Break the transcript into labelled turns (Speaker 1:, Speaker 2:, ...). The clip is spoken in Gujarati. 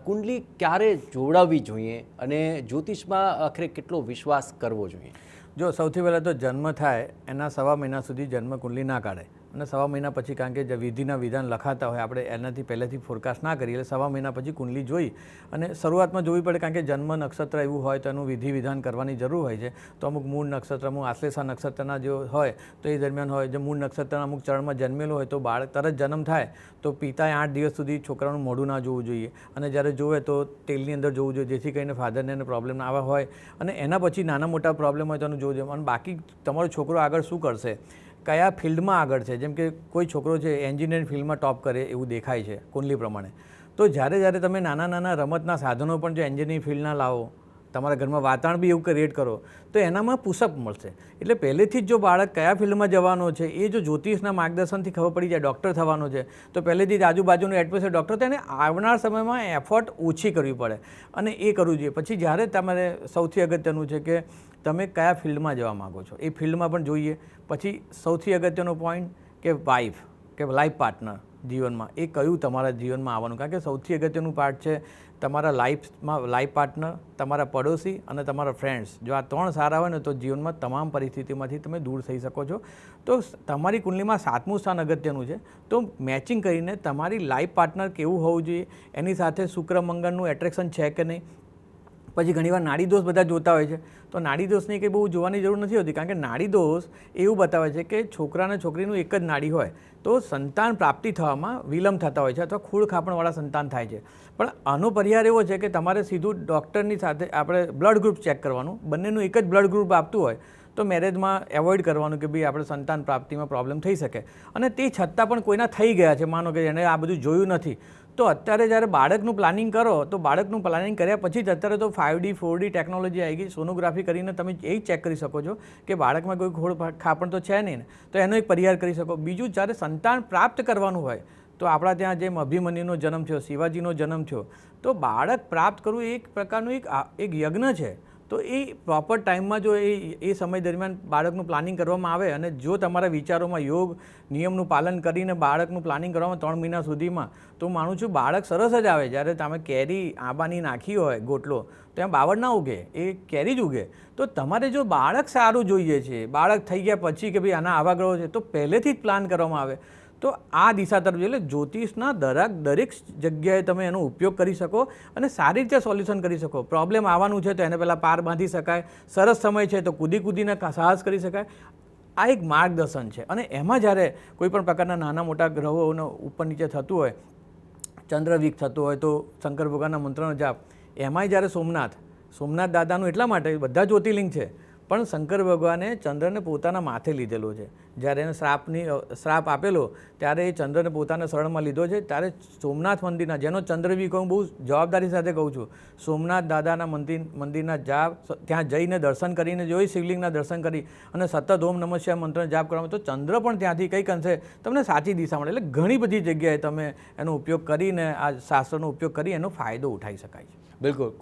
Speaker 1: કુંડલી ક્યારે જોડાવવી જોઈએ અને જ્યોતિષમાં આખરે કેટલો વિશ્વાસ કરવો જોઈએ?
Speaker 2: જો સૌથી પહેલાં તો જન્મ થાય એના સવા મહિના સુધી જન્મ કુંડલી ના કાઢે, અને સવા મહિના પછી, કારણ કે જે વિધિના વિધાન લખાતા હોય આપણે એનાથી પહેલેથી ફોરકાસ્ટ ના કરીએ, એટલે સવા મહિના પછી કુંડલી જોઈ અને શરૂઆતમાં જોવી પડે, કારણ કે જન્મ નક્ષત્ર એવું હોય તો એનું વિધિ વિધાન કરવાની જરૂર હોય છે. તો અમુક મૂળ નક્ષત્ર, અમુક આશ્લેષા નક્ષત્રના જો હોય તો એ દરમિયાન હોય, જો મૂળ નક્ષત્રના અમુક ચરણમાં જન્મેલો હોય તો બાળક તરત જન્મ થાય તો પિતાએ 8 દિવસ સુધી છોકરાનું મોઢું ના જોવું જોઈએ, અને જ્યારે જોવે તો તેલની અંદર જોવું જોઈએ, જેથી કરીને ફાધરને એને પ્રોબ્લેમ ના આવા હોય. અને એના પછી નાના મોટા પ્રોબ્લેમ હોય તો એનું જોવું જોઈએ. અને બાકી તમારો છોકરો આગળ શું કરશે, કયા ફિલ્ડમાં આગળ છે, જેમ કે કોઈ છોકરો છે એન્જિનિયરિંગ ફિલ્ડમાં ટોપ કરે એવું દેખાય છે કુંડલી પ્રમાણે, તો જ્યારે તમે નાના નાના રમતના સાધનો પણ જો એન્જિનિયરિંગ ફિલ્ડના લાવો, તમારા ઘરમાં વાતાવરણ બી એવું ક્રિએટ કરો તો એનામાં પુશઅપ મળશે. એટલે પહેલેથી જ જો બાળક કયા ફિલ્ડમાં જવાનો છે એ જો જ્યોતિષના માર્ગદર્શનથી ખબર પડી જાય, ડૉક્ટર થવાનો છે તો પહેલેથી જ આજુબાજુનું એટમોસ્ફિયર ડૉક્ટર તેને આવનાર સમયમાં એફર્ટ ઓછી કરવી પડે અને એ કરવું જોઈએ. પછી જ્યારે તમારે સૌથી અગત્યનું છે કે તમે કયા ફિલ્ડમાં જવા માગો છો એ ફિલ્ડમાં પણ જોઈએ. પછી સૌથી અગત્યનો પોઈન્ટ કે વાઇફ કે લાઈફ પાર્ટનર જીવનમાં એ કયું તમારા જીવનમાં આવવાનું, કારણ કે સૌથી અગત્યનું પાર્ટ છે તમારા લાઈફ પાર્ટનર, તમારા પડોશી અને તમારા ફ્રેન્ડ્સ. જો આ 3 સારા હોય ને તો જીવનમાં તમામ પરિસ્થિતિમાંથી તમે દૂર થઈ શકો છો. તો તમારી કુંડલીમાં 7મું સ્થાન અગત્યનું છે. તો મેચિંગ કરીને તમારી લાઈફ પાર્ટનર કેવું હોવું જોઈએ, એની સાથે શુક્ર મંગળનું એટ્રેક્શન છે કે નહીં. પછી ઘણીવાર નાડી દોષ બધા જોતા હોય છે, તો નાડી દોષની કંઈ બહુ જોવાની જરૂર નથી હોતી, કારણ કે નાડી દોષ એવું બતાવે છે કે છોકરા અને છોકરીનું એક જ નાડી હોય તો સંતાન પ્રાપ્તિ થવામાં વિલંબ થતા હોય છે અથવા ખૂળ ખાપણવાળા સંતાન થાય છે. પણ આનો પર્યાય એવો છે કે તમારે સીધું ડૉક્ટરની સાથે આપણે બ્લડ ગ્રુપ ચેક કરવાનું, બંનેનું એક જ બ્લડ ગ્રુપ આપતું હોય તો મેરેજમાં એવોઇડ કરવાનું કે ભાઈ આપણે સંતાન પ્રાપ્તિમાં પ્રોબ્લેમ થઈ શકે. અને તે છતાં પણ કોઈના થઈ ગયા છે, માનો કે એને આ બધું જોયું નથી, તો અત્યારે જ્યારે બાળકનું પ્લાનિંગ કરો તો બાળકનું પ્લાનિંગ કર્યા પછી જ અત્યારે તો 5D 4D ટેકનોલોજી આવી ગઈ, સોનોગ્રાફી કરીને તમે એ ચેક કરી શકો છો કે બાળકમાં કોઈ ખોળ ખાપણ તો છે નહીં ને, તો એનો એક પર્યાય કરી શકો. બીજું, જ્યારે સંતાન પ્રાપ્ત કરવાનું હોય તો આપણા ત્યાં જેમ અભિમન્યુનો જન્મ થયો, શિવાજીનો જન્મ થયો, તો બાળક પ્રાપ્ત કરવું એક પ્રકારનું એક યજ્ઞ છે. તો એ પ્રોપર ટાઈમમાં જો એ સમય દરમિયાન બાળકનું પ્લાનિંગ કરવામાં આવે અને જો તમારા વિચારોમાં યોગ નિયમનું પાલન કરીને બાળકનું પ્લાનિંગ કરવામાં 3 મહિના સુધીમાં, તો હું માનું છું બાળક સરસ જ આવે. જ્યારે તમે કેરી આંબાની નાખી હોય ગોટલો તો એમ બાવળ ના ઉગે, એ કેરી જ ઉગે. તો તમારે જો બાળક સારું જોઈએ છે, બાળક થઈ ગયા પછી કે ભાઈ આના આવા ગ્રહો છે, તો પહેલેથી જ પ્લાન કરવામાં આવે તો આ દિશા તરફ. એટલે જ્યોતિષના દરેક જગ્યાએ તમે એનો ઉપયોગ કરી શકો અને સારી રીતે સોલ્યુશન કરી શકો. પ્રોબ્લેમ આવવાનું છે તો એને પહેલાં પાર બાંધી શકાય, સરસ સમય છે તો કૂદીને સાહસ કરી શકાય. આ એક માર્ગદર્શન છે. અને એમાં જ્યારે કોઈ પણ પ્રકારના નાના મોટા ગ્રહોનો ઉપર નીચે થતું હોય, ચંદ્ર વીક થતું હોય તો શંકર ભગવાનના મંત્રનો જાપ, એમાંય જ્યારે સોમનાથ દાદાનું એટલા માટે બધા જ્યોતિર્લિંગ છે, પણ શંકર ભગવાને ચંદ્રને પોતાના માથે લીધેલો છે. જ્યારે એને શ્રાપ આપેલો ત્યારે એ ચંદ્રને પોતાના શરણમાં લીધો છે. ત્યારે સોમનાથ મંદિરના, જેનો ચંદ્રવીક હું બહુ જવાબદારી સાથે કહું છું, સોમનાથ દાદાના મંદિરના જાપ ત્યાં જઈને દર્શન કરીને જોઈ, શિવલિંગના દર્શન કરી અને સતત ઓમ નમઃ શિવાય મંત્રનો જાપ કરવામાં, તો ચંદ્ર પણ ત્યાંથી કંઈક અંશે તમને સાચી દિશા મળે. એટલે ઘણી બધી જગ્યાએ તમે એનો ઉપયોગ કરીને, આ શાસ્ત્રનો ઉપયોગ કરી એનો ફાયદો ઉઠાવી શકાય છે.
Speaker 1: બિલકુલ.